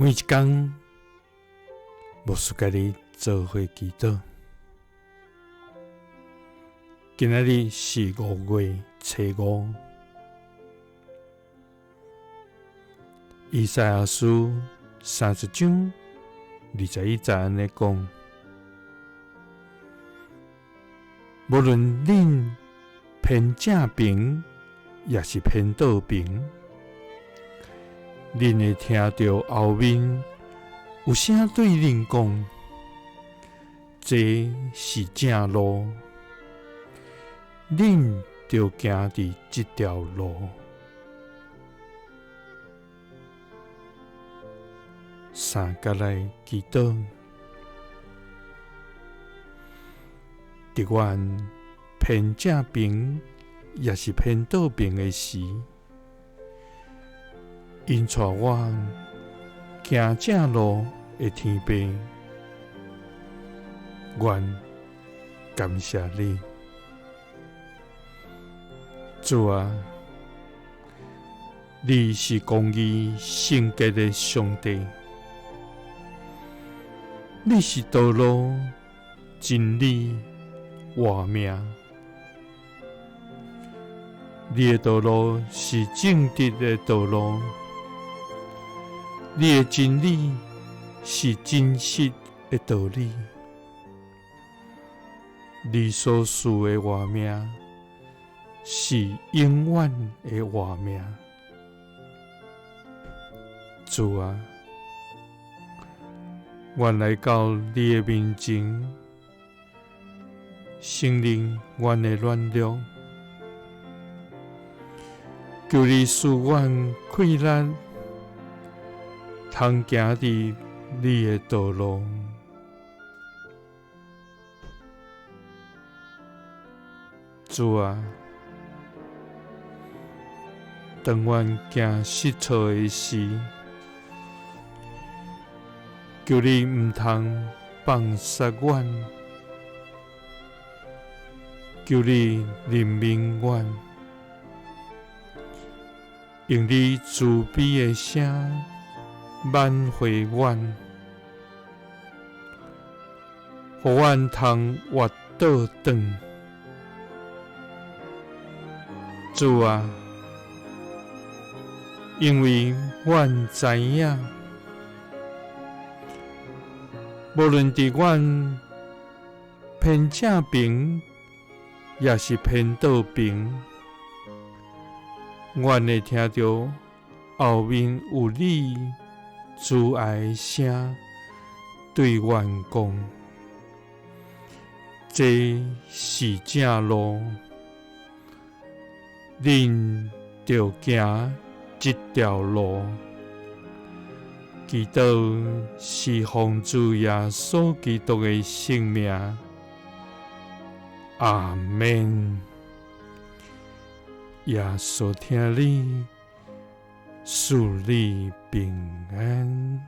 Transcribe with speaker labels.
Speaker 1: 每一天，牧师甲你做伙祈祷。今仔日是5月初5，以赛亚书30章21节安尼讲：无论恁偏正边，也是偏倒边，恁会听到后面有声对恁讲：这是正路，恁就行伫这条路。三甲来祈祷，伫阮偏正边，也是偏倒边的时，因带我行正路的天父，愿感谢你，主啊！你是公义圣洁的上帝，你是道路、真理、活命。你的道路是正直的道路，你的真理是真实的道理，你所赐的活命是永远的活命。主啊，愿来到你的面前，圣灵愿的软弱，求你赐阮快乐，通行伫你的道路。主啊，当阮行失错的时，求你毋通放杀阮，求你怜悯阮，用你慈悲的声挽回阮，互阮通活倒转。主啊，因为阮知影，无论伫阮偏正边，也是偏倒边，阮会听到后面有你慈爱的声对阮讲：这是正路，恁就行这条路。祈祷是奉主耶稣基督的圣名，阿们。耶稣听你，赐你平安。